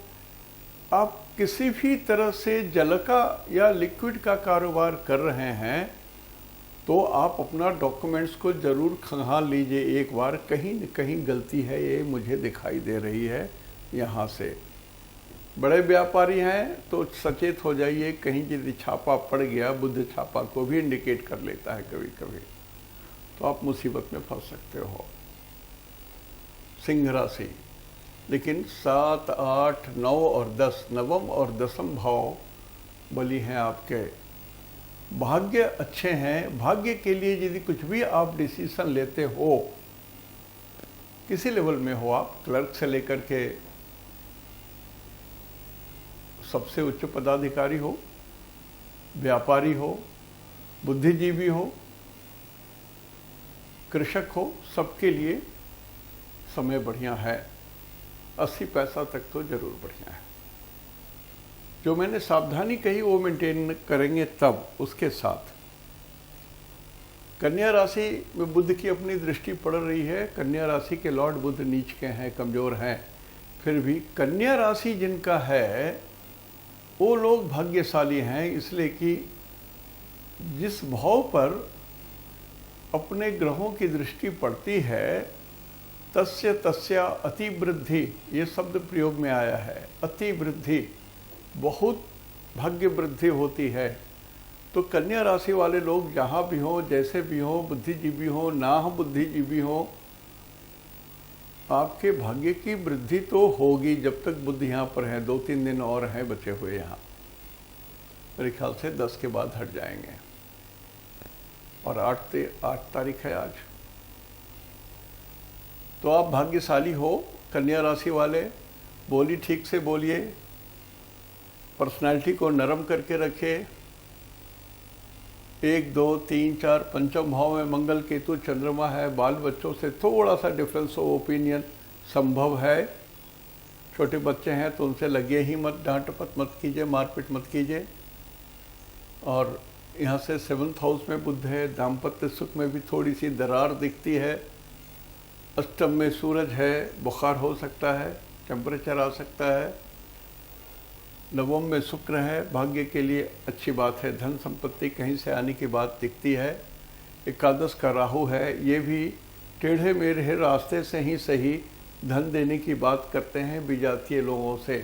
आप किसी भी तरह से जल का या लिक्विड का कारोबार कर रहे हैं, तो आप अपना डॉक्यूमेंट्स को जरूर खंगाल लीजिए एक बार। कहीं न कहीं गलती है, ये मुझे दिखाई दे रही है यहाँ से। बड़े व्यापारी हैं तो सचेत हो जाइए, कहीं यदि छापा पड़ गया, बुध छापा को भी इंडिकेट कर लेता है कभी कभी, तो आप मुसीबत में फंस सकते हो। सिंह राशि, लेकिन 7, 8, 9 और 10, नवम और दसम भाव बली हैं आपके। भाग्य अच्छे हैं। भाग्य के लिए यदि कुछ भी आप डिसीजन लेते हो, किसी लेवल में हो, आप क्लर्क से लेकर के सबसे उच्च पदाधिकारी हो, व्यापारी हो, बुद्धिजीवी हो, कृषक हो, सबके लिए समय बढ़िया है। 80 पैसा तक तो जरूर बढ़िया है। जो मैंने सावधानी कही वो मेंटेन करेंगे तब उसके साथ। कन्या राशि में बुध की अपनी दृष्टि पड़ रही है। कन्या राशि के लॉर्ड बुध नीच के हैं, कमजोर हैं, फिर भी कन्या राशि जिनका है वो लोग भाग्यशाली हैं, इसलिए कि जिस भाव पर अपने ग्रहों की दृष्टि पड़ती है, तस्य तस्या अति वृद्धि, ये शब्द प्रयोग में आया है। अति वृद्धि, बहुत भाग्य वृद्धि होती है। तो कन्या राशि वाले लोग जहाँ भी हों, जैसे भी हों, बुद्धिजीवी हों, ना बुद्धिजीवी हों, आपके भाग्य की वृद्धि तो होगी जब तक बुध यहाँ पर है। 2-3 दिन और हैं बचे हुए यहाँ, मेरे ख्याल से 10 के बाद हट जाएंगे, और 8 तारीख है आज। तो आप भाग्यशाली हो कन्या राशि वाले। बोली ठीक से बोलिए, पर्सनालिटी को नरम करके रखे। 1, 2, 3, 4 पंचम भाव में मंगल केतु चंद्रमा है। बाल बच्चों से थोड़ा सा डिफरेंस ऑफ ओपिनियन संभव है। छोटे बच्चे हैं तो उनसे लगे ही मत, डांट मत कीजिए, मारपीट मत कीजिए। और यहाँ से 7th हाउस में बुध है। दाम्पत्य सुख में भी थोड़ी सी दरार दिखती है। अष्टम में सूरज है, बुखार हो सकता है, टेम्परेचर आ सकता है। नवम में शुक्र है, भाग्य के लिए अच्छी बात है। धन संपत्ति कहीं से आने की बात दिखती है। एकादश का राहु है, ये भी टेढ़े मेढ़े रास्ते से ही सही धन देने की बात करते हैं विजातीय लोगों से।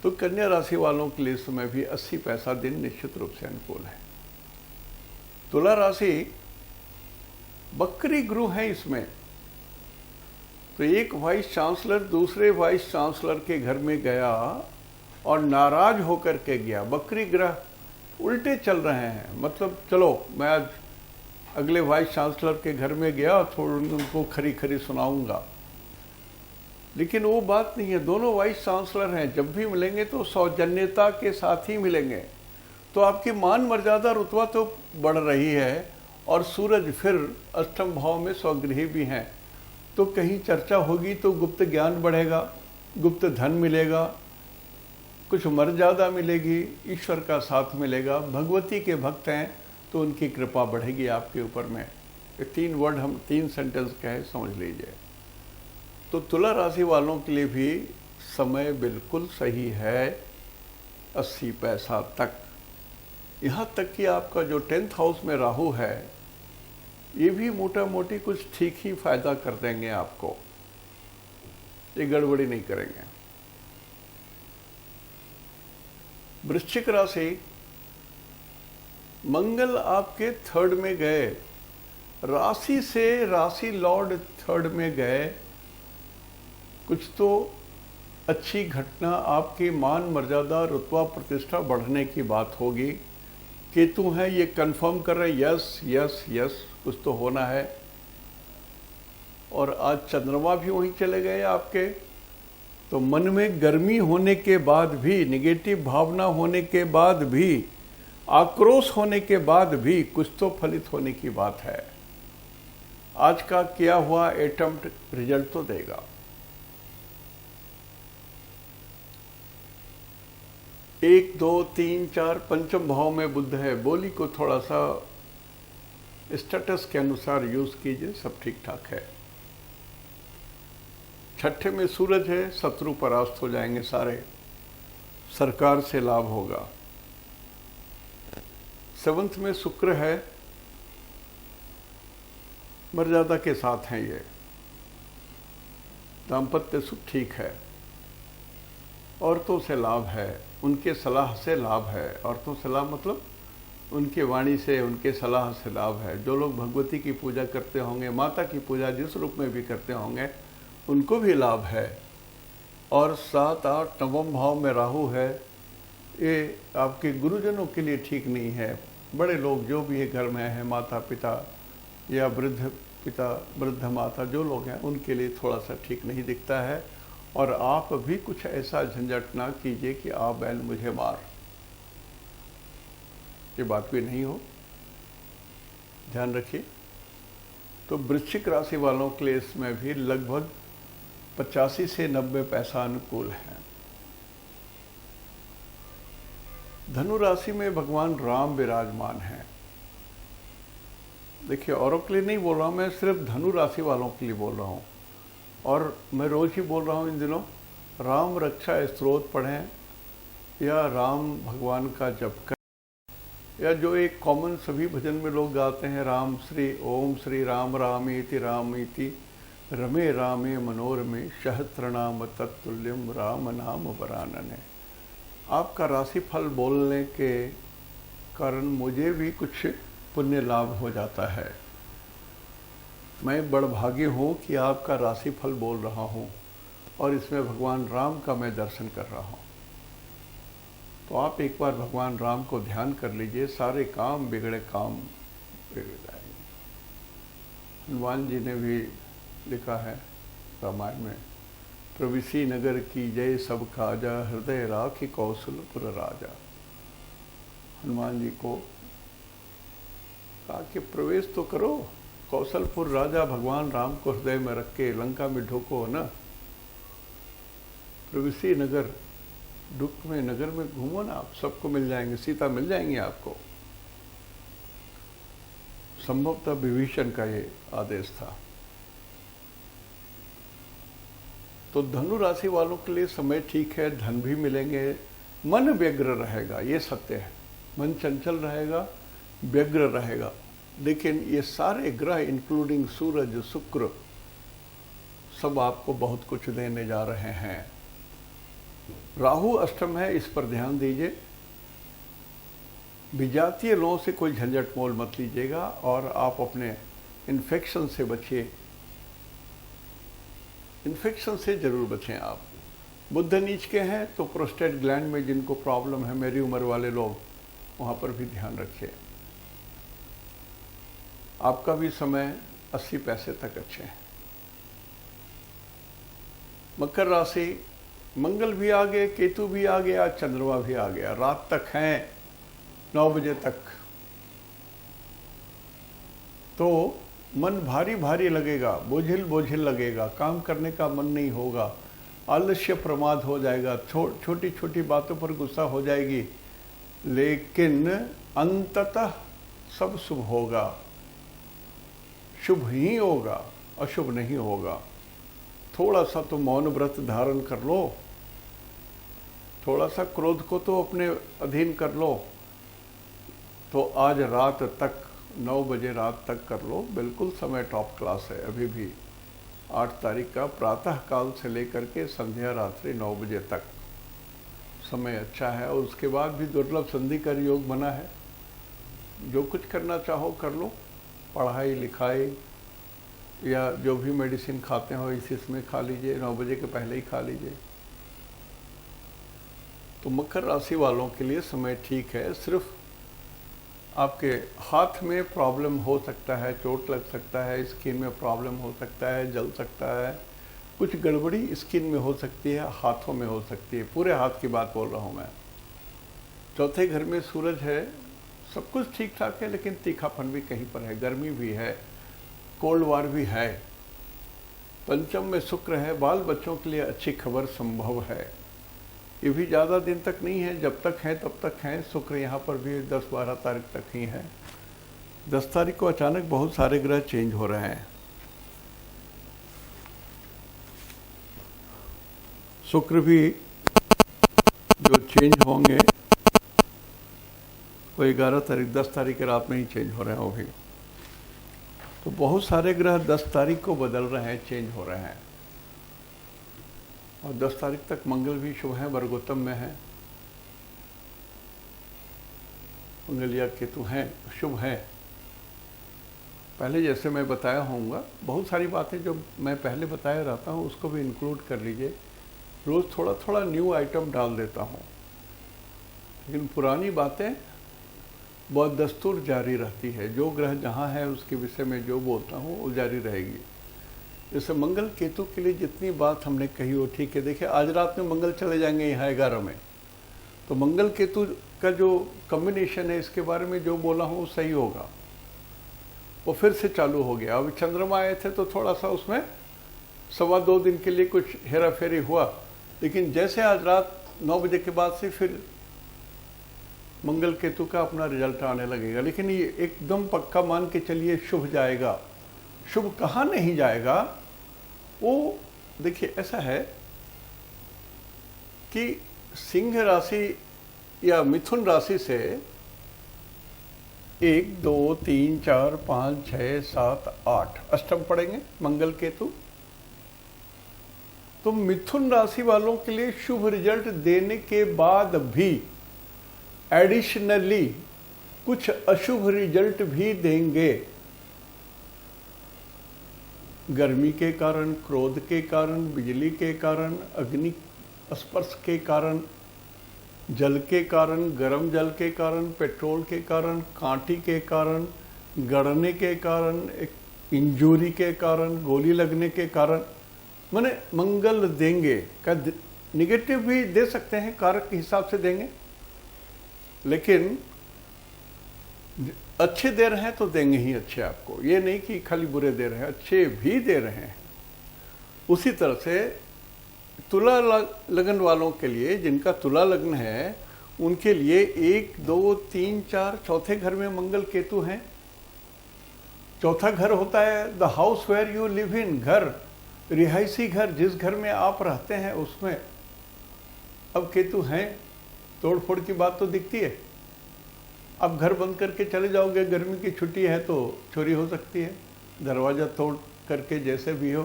तो कन्या राशि वालों के लिए समय भी 80 पैसा दिन निश्चित रूप से अनुकूल है। तुला राशि, बकरी गुरु है इसमें। तो एक वाइस चांसलर दूसरे वाइस चांसलर के घर में गया और नाराज होकर के गया। बकरी ग्रह उल्टे चल रहे हैं, मतलब चलो मैं आज अगले वाइस चांसलर के घर में गया, थोड़ा उनको खरी खरी सुनाऊंगा, लेकिन वो बात नहीं है। दोनों वाइस चांसलर हैं, जब भी मिलेंगे तो सौजन्यता के साथ ही मिलेंगे। तो आपकी मान मर्यादा रुतबा तो बढ़ रही है। और सूरज फिर अष्टम भाव में स्वगृही भी हैं, तो कहीं चर्चा होगी तो गुप्त ज्ञान बढ़ेगा, गुप्त धन मिलेगा, कुछ मर्यादा मिलेगी, ईश्वर का साथ मिलेगा। भगवती के भक्त हैं तो उनकी कृपा बढ़ेगी आपके ऊपर में। ये 3 वर्ड हम 3 सेंटेंस कहे, समझ लीजिए। तो तुला राशि वालों के लिए भी समय बिल्कुल सही है 80 पैसा तक। यहाँ तक कि आपका जो 10th हाउस में राहु है, ये भी मोटा मोटी कुछ ठीक ही फायदा कर देंगे आपको, ये गड़बड़ी नहीं करेंगे। वृश्चिक राशि, मंगल आपके 3rd में गए, राशि से राशि लॉर्ड 3rd में गए, कुछ तो अच्छी घटना, आपकी मान मर्यादा रुतबा प्रतिष्ठा बढ़ने की बात होगी। केतु है ये कंफर्म कर रहे हैं, यस यस यस कुछ तो होना है। और आज चंद्रमा भी वहीं चले गए आपके, तो मन में गर्मी होने के बाद भी, नेगेटिव भावना होने के बाद भी, आक्रोश होने के बाद भी कुछ तो फलित होने की बात है। आज का किया हुआ अटेम्प्ट रिजल्ट तो देगा। एक, दो, तीन, चार, पंचम भाव में बुध है। बोली को थोड़ा सा स्टेटस के अनुसार यूज कीजिए, सब ठीक ठाक है। 6ठे में सूरज है, शत्रु परास्त हो जाएंगे सारे, सरकार से लाभ होगा। 7th में शुक्र है, मर्यादा के साथ हैं ये, दाम्पत्य सुख ठीक है। औरतों से लाभ है, उनके सलाह से लाभ है। औरतों से लाभ मतलब उनके वाणी से, उनके सलाह से लाभ है। जो लोग भगवती की पूजा करते होंगे, माता की पूजा जिस रूप में भी करते होंगे, उनको भी लाभ है। और 7, 8, 9वें भाव में राहु है, ये आपके गुरुजनों के लिए ठीक नहीं है। बड़े लोग जो भी घर में हैं, माता पिता या वृद्ध पिता, वृद्ध माता, जो लोग हैं, उनके लिए थोड़ा सा ठीक नहीं दिखता है। और आप भी कुछ ऐसा झंझट ना कीजिए कि आप बैल मुझे मार, ये बात भी नहीं हो, ध्यान रखिए। तो वृश्चिक राशि वालों के लिए इसमें भी लगभग 85 से 90 पैसा अनुकूल है। धनु राशि में भगवान राम विराजमान हैं। देखिए, औरों के लिए नहीं बोल रहा हूँ मैं, सिर्फ धनु राशि वालों के लिए बोल रहा हूँ। और मैं रोज ही बोल रहा हूँ इन दिनों, राम रक्षा स्तोत्र पढ़ें या राम भगवान का जप करें, या जो एक कॉमन सभी भजन में लोग गाते हैं, राम श्री ओम श्री राम रामेति रामेति रमे रामे मनोरमे सहस्रनाम तत्तुल्यम राम नाम वरानने। आपका राशिफल बोलने के कारण मुझे भी कुछ पुण्य लाभ हो जाता है। मैं बड़भागी हूँ कि आपका राशिफल बोल रहा हूँ और इसमें भगवान राम का मैं दर्शन कर रहा हूँ। तो आप एक बार भगवान राम को ध्यान कर लीजिए, सारे काम बिगड़े काम बिगड़ जाएंगे। हनुमान जी ने भी लिखा है रामायण में, प्रविसी नगर की जय सब काजा, हृदय राखी कौशलपुर राजा। हनुमान जी को कहा कि प्रवेश तो करो, कौशलपुर राजा भगवान राम को हृदय में रख के लंका में ढोको ना, प्रविसी नगर, दुख में नगर में घूमो ना, आप सबको मिल जाएंगे, सीता मिल जाएंगी आपको। संभवतः विभीषण का ये आदेश था। तो धनु राशि वालों के लिए समय ठीक है, धन भी मिलेंगे, मन व्यग्र रहेगा, ये सत्य है। मन चंचल रहेगा, व्यग्र रहेगा। लेकिन ये सारे ग्रह इंक्लूडिंग सूरज, शुक्र, सब आपको बहुत कुछ देने जा रहे हैं। राहु अष्टम है, इस पर ध्यान दीजिए। विजातीय लोगों से कोई झंझट मोल मत लीजिएगा और आप अपने इन्फेक्शन से बचिए। इन्फेक्शन से जरूर बचें आप। बुध नीच के हैं तो प्रोस्टेट ग्लैंड में जिनको प्रॉब्लम है, मेरी उम्र वाले लोग, वहाँ पर भी ध्यान रखिए। आपका भी समय 80 पैसे तक अच्छे हैं। मकर राशि, मंगल भी आ गए, केतु भी आ गया, चंद्रमा भी आ गया, रात तक हैं 9 बजे तक। तो मन भारी भारी लगेगा, बोझिल बोझिल लगेगा, काम करने का मन नहीं होगा, आलस्य प्रमाद हो जाएगा, छोटी छोटी बातों पर गुस्सा हो जाएगी। लेकिन अंततः सब शुभ होगा, शुभ ही होगा, अशुभ नहीं होगा। थोड़ा सा तो मौन व्रत धारण कर लो, थोड़ा सा क्रोध को तो अपने अधीन कर लो। तो आज रात तक 9 बजे रात तक कर लो, बिल्कुल समय टॉप क्लास है। अभी भी 8 तारीख का प्रातः काल से लेकर के संध्या रात्रि 9 बजे तक समय अच्छा है। और उसके बाद भी दुर्लभ संधि का योग बना है। जो कुछ करना चाहो कर लो, पढ़ाई लिखाई या जो भी मेडिसिन खाते हो इसी समय खा लीजिए, 9 बजे के पहले ही खा लीजिए। तो मकर राशि वालों के लिए समय ठीक है। सिर्फ आपके हाथ में प्रॉब्लम हो सकता है, चोट लग सकता है, स्किन में प्रॉब्लम हो सकता है, जल सकता है, कुछ गड़बड़ी स्किन में हो सकती है, हाथों में हो सकती है। पूरे हाथ की बात बोल रहा हूँ मैं। चौथे घर में सूरज है, सब कुछ ठीक ठाक है, लेकिन तीखापन भी कहीं पर है, गर्मी भी है, कोल्ड वार भी है। पंचम में शुक्र है, बाल बच्चों के लिए अच्छी खबर संभव है। ये भी ज़्यादा दिन तक नहीं है, जब तक है तब तक हैं। शुक्र यहाँ पर भी 10-12 तारीख तक ही है। 10 तारीख को अचानक बहुत सारे ग्रह चेंज हो रहे हैं। शुक्र भी जो चेंज होंगे वो 11 तारीख 10 तारीख की रात में ही चेंज हो रहे हैं वो भी। तो बहुत सारे ग्रह 10 तारीख को बदल रहे हैं, चेंज हो रहे हैं। और 10 तारीख तक मंगल भी शुभ है, वर्गोत्तम में है। मंगल या केतु हैं, शुभ है। पहले जैसे मैं बताया होऊंगा, बहुत सारी बातें जो मैं पहले बताया रहता हूँ उसको भी इंक्लूड कर लीजिए। रोज़ थोड़ा थोड़ा न्यू आइटम डाल देता हूँ, लेकिन पुरानी बातें बहुत दस्तूर जारी रहती है। जो ग्रह जहाँ है उसके विषय में जो बोलता हूँ वो जारी रहेगी। जैसे मंगल केतु के लिए जितनी बात हमने कही वो ठीक है। देखिए आज रात में मंगल चले जाएंगे यहाँ 11 में, तो मंगल केतु का जो कॉम्बिनेशन है इसके बारे में जो बोला हूँ सही होगा। वो फिर से चालू हो गया। अभी चंद्रमा आए थे तो थोड़ा सा उसमें 1.25-2 दिन के लिए कुछ हेरा फेरी हुआ, लेकिन जैसे आज रात 9 बजे के बाद से फिर मंगल केतु का अपना रिजल्ट आने लगेगा। लेकिन ये एकदम पक्का मान के चलिए शुभ जाएगा। शुभ कहाँ नहीं जाएगा, वो देखिए ऐसा है कि सिंह राशि या मिथुन राशि से 1 2 3 4 5 6 7 8 अष्टम पड़ेंगे मंगल केतु। तो मिथुन राशि वालों के लिए शुभ रिजल्ट देने के बाद भी एडिशनली कुछ अशुभ रिजल्ट भी देंगे। गर्मी के कारण, क्रोध के कारण, बिजली के कारण, अग्नि स्पर्श के कारण, जल के कारण, गर्म जल के कारण, पेट्रोल के कारण, कांटी के कारण, गड़ने के कारण, इंजूरी के कारण, गोली लगने के कारण, माने मंगल देंगे। का निगेटिव भी दे सकते हैं, कारक के हिसाब से देंगे, लेकिन अच्छे दे रहे हैं तो देंगे ही अच्छे आपको। ये नहीं कि खाली बुरे दे रहे हैं, अच्छे भी दे रहे हैं। उसी तरह से तुला लगन वालों के लिए, जिनका तुला लग्न है, उनके लिए 1 2 3 4 चौथे घर में मंगल केतु हैं। चौथा घर होता है the house where you live in, घर, रिहायशी घर, जिस घर में आप रहते हैं उसमें अब केतु हैं। तोड़ फोड़ की बात तो दिखती है। अब घर बंद करके चले जाओगे, गर्मी की छुट्टी है तो चोरी हो सकती है। दरवाज़ा तोड़ करके जैसे भी हो,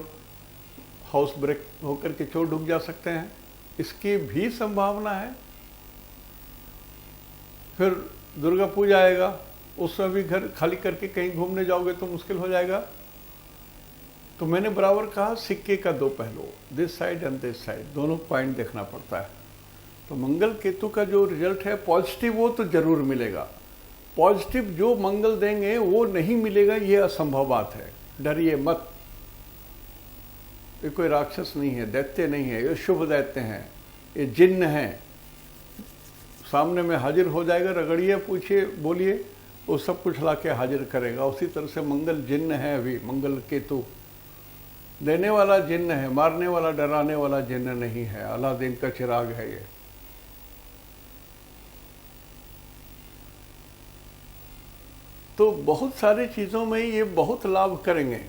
हाउस ब्रेक होकर के चोर ढुक जा सकते हैं, इसकी भी संभावना है। फिर दुर्गा पूजा आएगा, उसमें भी घर खाली करके कहीं घूमने जाओगे तो मुश्किल हो जाएगा। तो मैंने बराबर कहा सिक्के का दो पहलू, this side and this side, दोनों पॉइंट देखना पड़ता है। तो मंगल केतु का जो रिजल्ट है पॉजिटिव, वो तो जरूर मिलेगा। पॉजिटिव जो मंगल देंगे वो नहीं मिलेगा, ये असंभव बात है। डरिए मत। ये कोई राक्षस नहीं है, दैत्य नहीं है, ये शुभ दैत्य हैं, ये जिन्न हैं। सामने में हाजिर हो जाएगा, रगड़िए, पूछिए, बोलिए, वो सब कुछ ला के हाजिर करेगा। उसी तरह से मंगल जिन्न है। अभी मंगल केतु देने वाला जिन्न है, मारने वाला डराने वाला जिन्न नहीं है। अलादीन का चिराग है ये। तो बहुत सारी चीज़ों में ये बहुत लाभ करेंगे।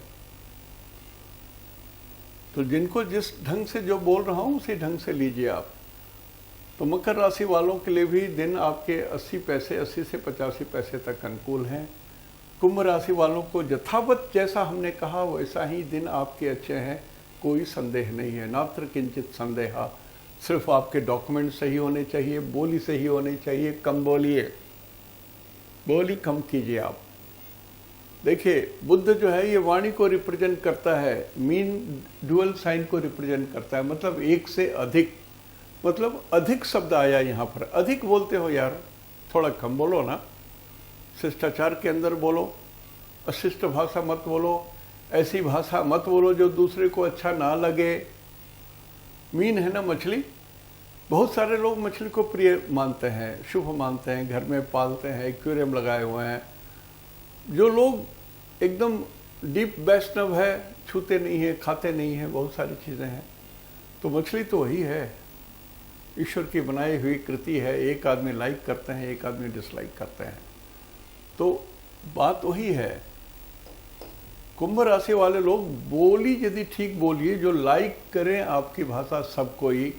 तो जिनको जिस ढंग से जो बोल रहा हूँ उसी ढंग से लीजिए आप। तो मकर राशि वालों के लिए भी दिन आपके 80 पैसे 80 से 85 पैसे तक अनुकूल हैं। कुंभ राशि वालों को यथावत जैसा हमने कहा वैसा ही दिन आपके अच्छे हैं, कोई संदेह नहीं है, नात्र किंचित संदेह। सिर्फ आपके डॉक्यूमेंट सही होने चाहिए, बोली सही होनी चाहिए, कम बोलिए, बोली कम कीजिए आप। देखिए बुद्ध जो है ये वाणी को रिप्रेजेंट करता है, मीन डुअल साइन को रिप्रेजेंट करता है, मतलब एक से अधिक, मतलब अधिक शब्द आया यहाँ पर। अधिक बोलते हो यार, थोड़ा कम बोलो ना, शिष्टाचार के अंदर बोलो, अशिष्ट भाषा मत बोलो, ऐसी भाषा मत बोलो जो दूसरे को अच्छा ना लगे। मीन है ना मछली, बहुत सारे लोग मछली को प्रिय मानते हैं, शुभ मानते हैं, घर में पालते हैं, एक्वेरियम लगाए हुए हैं। जो लोग एकदम डीप वैष्णव है, छूते नहीं है, खाते नहीं है, बहुत सारी चीज़ें हैं, तो मछली तो वही है, ईश्वर की बनाई हुई कृति है। एक आदमी लाइक करते हैं, एक आदमी डिसलाइक करते हैं, तो बात वही है। कुंभ राशि वाले लोग बोली यदि ठीक बोलिए, जो लाइक करें आपकी भाषा सब कोई,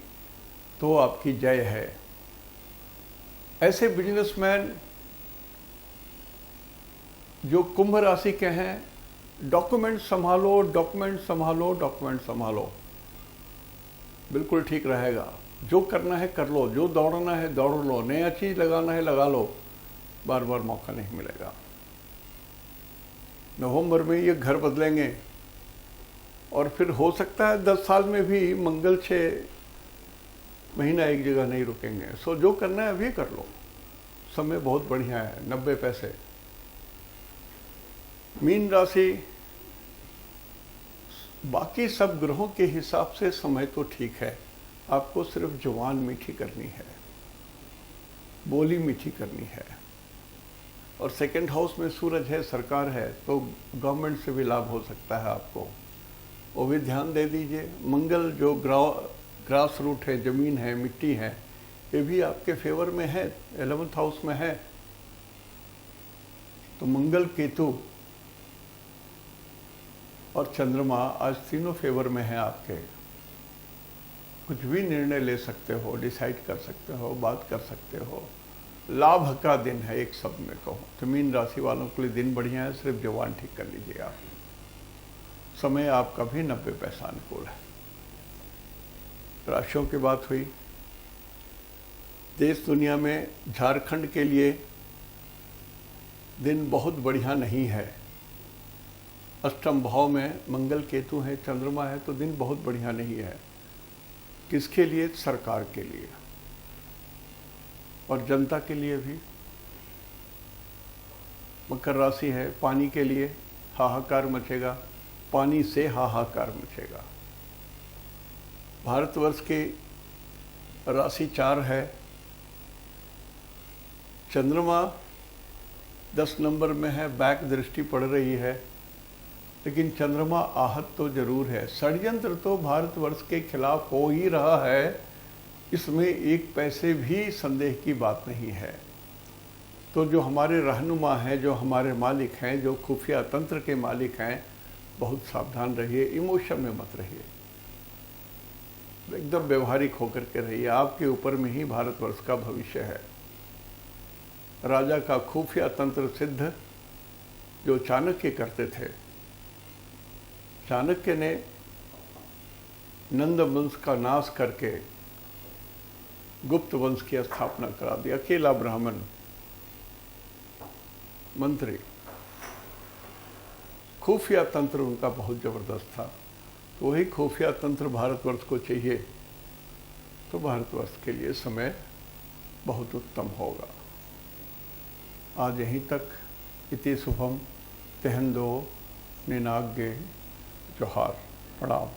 तो आपकी जय है। ऐसे बिजनेसमैन जो कुंभ राशि के हैं, डॉक्यूमेंट संभालो, डॉक्यूमेंट संभालो, डॉक्यूमेंट संभालो, बिल्कुल ठीक रहेगा। जो करना है कर लो, जो दौड़ना है दौड़ लो, नया चीज लगाना है लगा लो, बार बार मौका नहीं मिलेगा। नवंबर में ये घर बदलेंगे और फिर हो सकता है 10 साल में भी मंगल 6 महीना एक जगह नहीं रुकेंगे। सो जो करना है अभी कर लो, समय बहुत बढ़िया है, 90 पैसे। मीन राशि, बाकी सब ग्रहों के हिसाब से समय तो ठीक है, आपको सिर्फ जुबान मीठी करनी है, बोली मीठी करनी है। और सेकंड हाउस में सूरज है, सरकार है, तो गवर्नमेंट से भी लाभ हो सकता है आपको, वो भी ध्यान दे दीजिए। मंगल जो ग्रास रूट है, जमीन है, मिट्टी है, ये भी आपके फेवर में है, 11th हाउस में है। तो मंगल, केतु और चंद्रमा आज तीनों फेवर में है आपके। कुछ भी निर्णय ले सकते हो, डिसाइड कर सकते हो, बात कर सकते हो। लाभ का दिन है एक शब्द में कहूँ तो। मीन राशि वालों के लिए दिन बढ़िया है, सिर्फ जुबान ठीक कर लीजिए आप। समय आपका भी 90 पैसा अनुकूल है। राशियों की बात हुई। देश दुनिया में झारखंड के लिए दिन बहुत बढ़िया नहीं है। अष्टम भाव में मंगल केतु है, चंद्रमा है, तो दिन बहुत बढ़िया नहीं है। किसके लिए? सरकार के लिए और जनता के लिए भी। मकर राशि है, पानी के लिए हाहाकार मचेगा, पानी से हाहाकार मचेगा। भारतवर्ष की राशि 4 है। चंद्रमा 10 नंबर में है, बैक दृष्टि पड़ रही है, लेकिन चंद्रमा आहत तो जरूर है। षड्यंत्र तो भारतवर्ष के खिलाफ हो ही रहा है, इसमें एक पैसे भी संदेह की बात नहीं है। तो जो हमारे रहनुमा हैं, जो हमारे मालिक हैं, जो खुफिया तंत्र के मालिक हैं, बहुत सावधान रहिए, इमोशन में मत रहिए, एकदम व्यवहारिक होकर के रहिए। आपके ऊपर में ही भारतवर्ष का भविष्य है। राजा का खुफिया तंत्र सिद्ध जो चाणक्य करते थे, चाणक्य ने नंद वंश का नाश करके गुप्त वंश की स्थापना करा दी। अकेला ब्राह्मण मंत्री, खुफिया तंत्र उनका बहुत जबरदस्त था। तो वही खुफिया तंत्र भारतवर्ष को चाहिए, तो भारतवर्ष के लिए समय बहुत उत्तम होगा। आज यहीं तक। इति शुभम तेहंदो निनाग्य जोहार, प्रणाम।